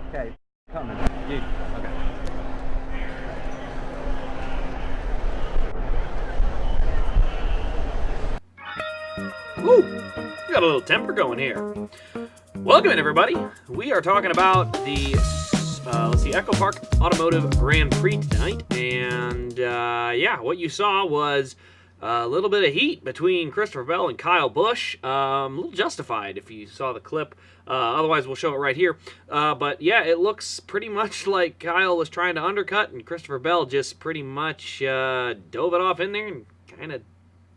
Okay, coming. You. Okay. Woo! We got a little temper going here. Welcome in, everybody. We are talking about the Echo Park Automotive Grand Prix tonight, and yeah, what you saw was a little bit of heat between Christopher Bell and Kyle Busch. A little justified if you saw the clip. Otherwise, we'll show it right here. But yeah, it looks pretty much like Kyle was trying to undercut, and Christopher Bell just pretty much dove it off in there and kind of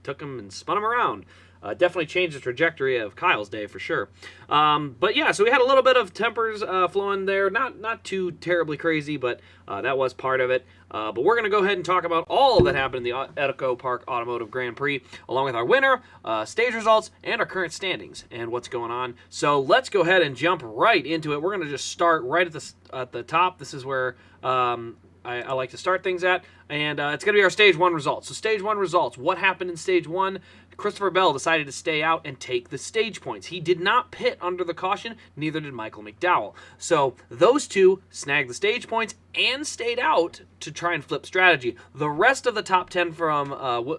took him and spun him around. Definitely changed the trajectory of Kyle's day for sure. But yeah, so we had a little bit of tempers flowing there. Not too terribly crazy, but that was part of it. But we're going to go ahead and talk about all that happened in the Echo Park Automotive Grand Prix, along with our winner, stage results, and our current standings and what's going on. So let's go ahead and jump right into it. We're going to just start right at the top. This is where I like to start things at, and it's going to be our Stage 1 results. So Stage 1 results, what happened in Stage 1? Christopher Bell decided to stay out and take the stage points. He did not pit under the caution, neither did Michael McDowell. So those two snagged the stage points and stayed out to try and flip strategy. The rest of the top 10 from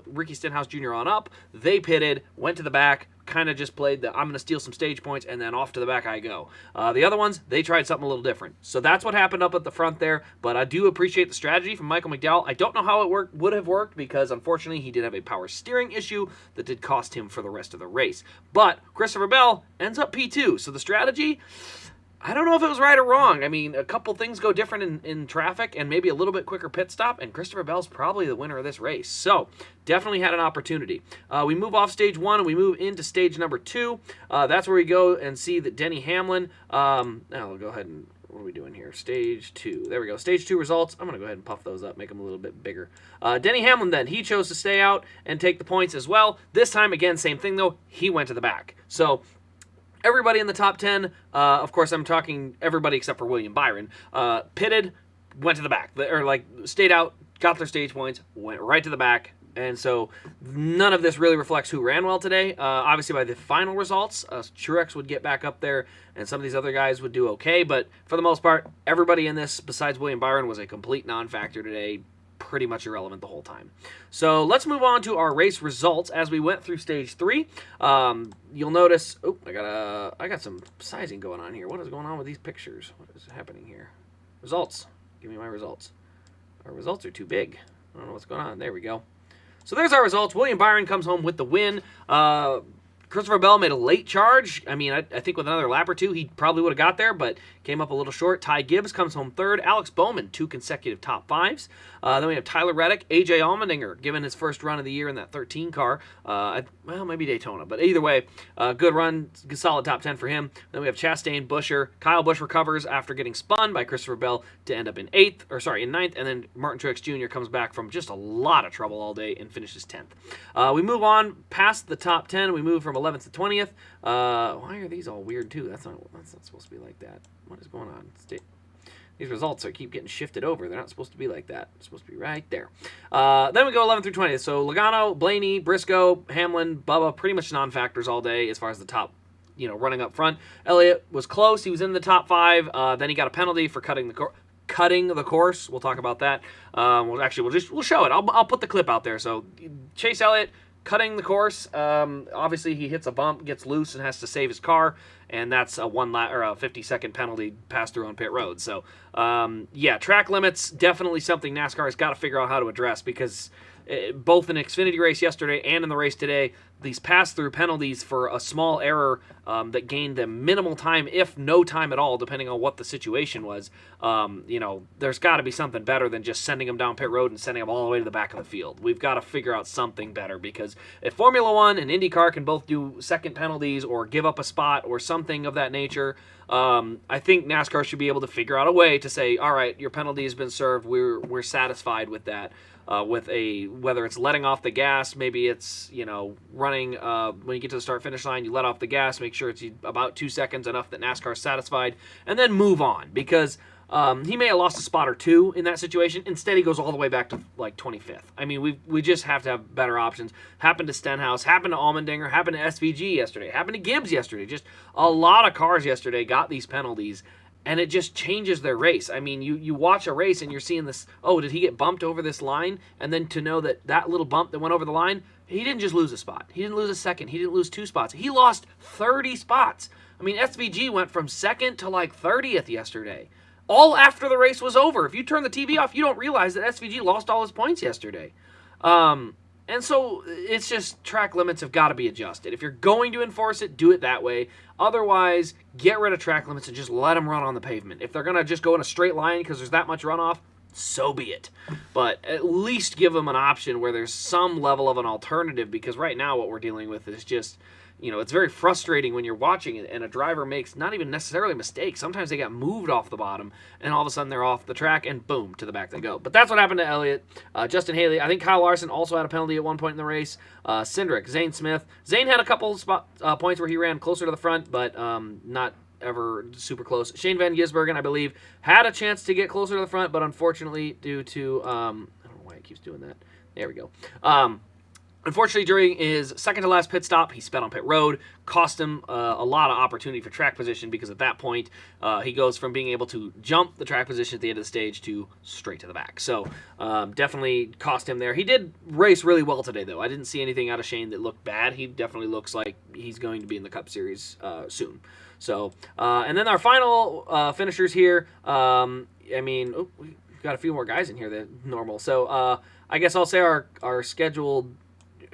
Ricky Stenhouse Jr. on up, they pitted, went to the back, kind of just played the I'm going to steal some stage points and then off to the back I go. The other ones, they tried something a little different. So that's what happened up at the front there, but I do appreciate the strategy from Michael McDowell. I don't know how it would have worked because unfortunately he did have a power steering issue that did cost him for the rest of the race. But Christopher Bell ends up P2, so the strategy, I don't know if it was right or wrong. I mean, a couple things go different in traffic and maybe a little bit quicker pit stop, and Christopher Bell's probably the winner of this race. So, definitely had an opportunity. We move off Stage 1 and we move into Stage number 2. That's where we go and see that Denny Hamlin, now we'll go ahead and, what are we doing here? Stage 2. There we go. Stage 2 results. I'm going to go ahead and puff those up, make them a little bit bigger. Denny Hamlin then, he chose to stay out and take the points as well. This time, again, same thing though, he went to the back. So, everybody in the top 10, of course I'm talking everybody except for William Byron, pitted, went to the back, or like stayed out, got their stage points, went right to the back, and so none of this really reflects who ran well today. Obviously by the final results, Truex would get back up there, and some of these other guys would do okay, but for the most part, everybody in this besides William Byron was a complete non-factor today, pretty much irrelevant the whole time. So let's move on to our race results as we went through Stage 3. You'll notice, oh, I got some sizing going on here. What is going on with these pictures? What is happening here? Results. Give me my results. Our results are too big. I don't know what's going on. There we go. So there's our results. William Byron comes home with the win. Christopher Bell made a late charge. I mean, I think with another lap or two, he probably would have got there, but came up a little short. Ty Gibbs comes home third. Alex Bowman, 2 consecutive top 5s. Then we have Tyler Reddick, A.J. Allmendinger, given his first run of the year in that 13 car. Well, maybe Daytona, but either way, good run, good solid top 10 for him. Then we have Chastain, Buescher. Kyle Busch recovers after getting spun by Christopher Bell to end up in 9th, and then Martin Truex Jr. comes back from just a lot of trouble all day and finishes 10th. We move on past the top 10. We move from 11th to 20th. Why are these all weird too? That's not supposed to be like that. What is going on? These results keep getting shifted over. They're not supposed to be like that. It's supposed to be right there. Then we go 11th through 20th. So Logano, Blaney, Briscoe, Hamlin, Bubba, pretty much non-factors all day as far as the top, running up front. Elliott was close. He was in the top 5. Then he got a penalty for cutting the course. We'll talk about that. We'll show it. I'll put the clip out there. So Chase Elliott cutting the course. Obviously he hits a bump, gets loose, and has to save his car, and that's a 50-second penalty pass through on pit road. So yeah, track limits, definitely something NASCAR has got to figure out how to address, because both in Xfinity race yesterday and in the race today, these pass-through penalties for a small error that gained them minimal time, if no time at all, depending on what the situation was. There's got to be something better than just sending them down pit road and sending them all the way to the back of the field. We've got to figure out something better, because if Formula One and IndyCar can both do second penalties or give up a spot or something of that nature, I think NASCAR should be able to figure out a way to say, all right, your penalty has been served. We're satisfied with that. Whether it's letting off the gas, maybe it's, running, when you get to the start-finish line, you let off the gas, make sure it's about 2 seconds, enough that NASCAR's satisfied, and then move on, because he may have lost a spot or two in that situation. Instead, he goes all the way back to, 25th. I mean, we just have to have better options. Happened to Stenhouse, happened to Allmendinger, happened to SVG yesterday, happened to Gibbs yesterday. Just a lot of cars yesterday got these penalties, and it just changes their race. I mean, you watch a race and you're seeing this, oh, did he get bumped over this line? And then to know that little bump that went over the line, he didn't just lose a spot. He didn't lose a second. He didn't lose 2 spots. He lost 30 spots. I mean, SVG went from second to like 30th yesterday, all after the race was over. If you turn the TV off, you don't realize that SVG lost all his points yesterday. And so it's just track limits have got to be adjusted. If you're going to enforce it, do it that way. Otherwise, get rid of track limits and just let them run on the pavement. If they're going to just go in a straight line because there's that much runoff, so be it. But at least give them an option where there's some level of an alternative, because right now what we're dealing with is just, it's very frustrating when you're watching it and a driver makes not even necessarily mistakes. Sometimes they get moved off the bottom and all of a sudden they're off the track and boom, to the back they go. But that's what happened to Elliott. Justin Haley, I think Kyle Larson also had a penalty at one point in the race. Cindric, Zane Smith. Zane had a couple points where he ran closer to the front, but not ever super close. Shane Van Gisbergen, I believe, had a chance to get closer to the front, but unfortunately due to, I don't know why it keeps doing that. There we go. Unfortunately, during his second to last pit stop, he sped on pit road, cost him a lot of opportunity for track position, because at that point, he goes from being able to jump the track position at the end of the stage to straight to the back. So definitely cost him there. He did race really well today, though. I didn't see anything out of Shane that looked bad. He definitely looks like he's going to be in the Cup Series soon. So, and then our final finishers here, we've got a few more guys in here than normal. So I guess I'll say our scheduled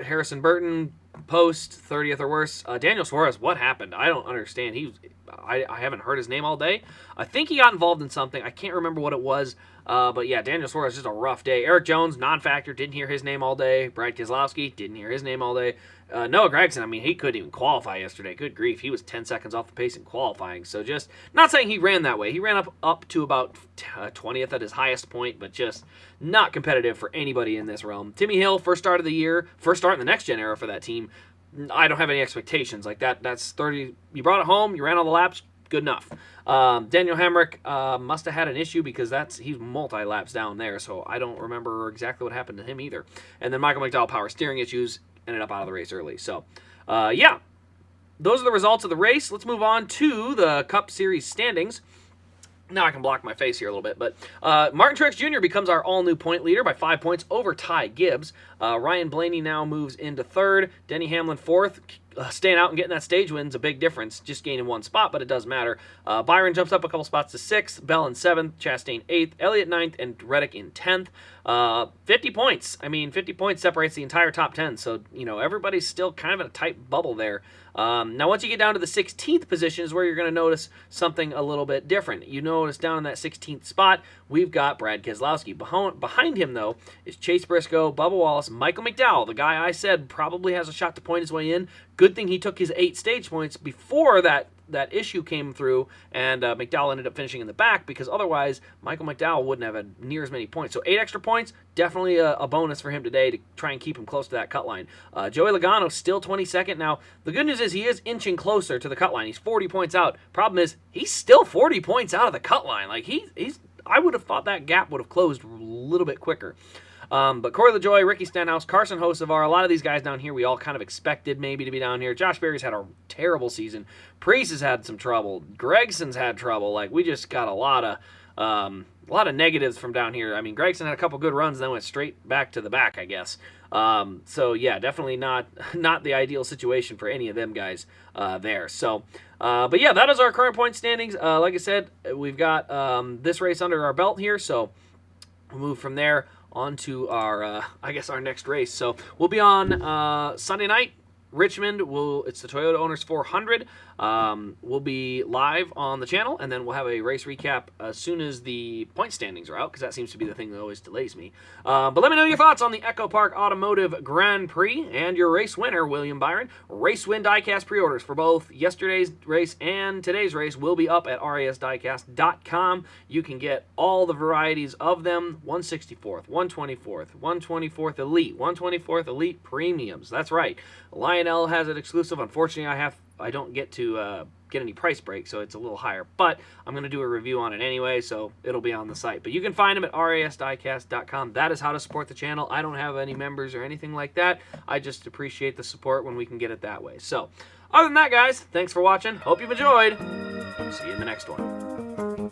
Harrison Burton, post 30th or worse. Daniel Suarez, what happened? I don't understand. I haven't heard his name all day. I think he got involved in something. I can't remember what it was. But yeah, Daniel Suarez, just a rough day. Eric Jones, non-factor, didn't hear his name all day. Brad Keselowski, didn't hear his name all day. Noah Gragson, he couldn't even qualify yesterday. Good grief. He was 10 seconds off the pace in qualifying. So just, not saying he ran that way. He ran up to about 20th at his highest point, but just not competitive for anybody in this realm. Timmy Hill, first start of the year, first start in the next-gen era for that team. I don't have any expectations. Like that's 30. You brought it home, you ran all the laps, good enough. Daniel Hemrick must have had an issue, because he's multi-laps down there, so I don't remember exactly what happened to him either. And then Michael McDowell, power steering issues, ended up out of the race early. So, yeah, those are the results of the race. Let's move on to the Cup Series standings. Now I can block my face here a little bit, but Martin Truex Jr. becomes our all-new point leader by 5 points over Ty Gibbs. Ryan Blaney now moves into third. Denny Hamlin fourth. Staying out and getting that stage win is a big difference. Just gaining 1 spot, but it does matter. Byron jumps up a couple spots to 6th. Bell in 7th. Chastain 8th. Elliott 9th. And Reddick in 10th. 50 points. 50 points separates the entire top 10. So, everybody's still kind of in a tight bubble there. Now, once you get down to the 16th position is where you're going to notice something a little bit different. You notice down in that 16th spot, we've got Brad Keselowski. Behind him, though, is Chase Briscoe, Bubba Wallace, Michael McDowell, the guy I said probably has a shot to point his way in. Good thing he took his 8 stage points before that issue came through, and McDowell ended up finishing in the back, because otherwise Michael McDowell wouldn't have had near as many points. So 8 extra points, definitely a bonus for him today to try and keep him close to that cut line. Joey Logano still 22nd. Now, the good news is he is inching closer to the cut line. He's 40 points out. Problem is, he's still 40 points out of the cut line. Like, I would have thought that gap would have closed a little bit quicker. But Corey LaJoy, Ricky Stenhouse, Carson Hocevar, a lot of these guys down here we all kind of expected maybe to be down here. Josh Berry's had a terrible season. Preece has had some trouble. Gregson's had trouble. Like, we just got a lot of negatives from down here. Gregson had a couple good runs and then went straight back to the back, I guess. So yeah, definitely not the ideal situation for any of them guys there. So, but yeah, that is our current point standings. Like I said, we've got this race under our belt here, so we'll move from there on to our, our next race. So we'll be on Sunday night. Richmond, it's the Toyota Owners 400. We'll be live on the channel, and then we'll have a race recap as soon as the point standings are out, because that seems to be the thing that always delays me. But let me know your thoughts on the Echo Park Automotive Grand Prix and your race winner, William Byron. Race Win diecast pre-orders for both yesterday's race and today's race will be up at rasdiecast.com. You can get all the varieties of them: 164th, 124th, 124th Elite, 124th Elite Premiums. That's right. Lionel has it exclusive. Unfortunately, I don't get to get any price breaks, so it's a little higher. But I'm going to do a review on it anyway, so it'll be on the site. But you can find them at rasdiecast.com. That is how to support the channel. I don't have any members or anything like that. I just appreciate the support when we can get it that way. So, other than that, guys, thanks for watching. Hope you've enjoyed. See you in the next one. Bye.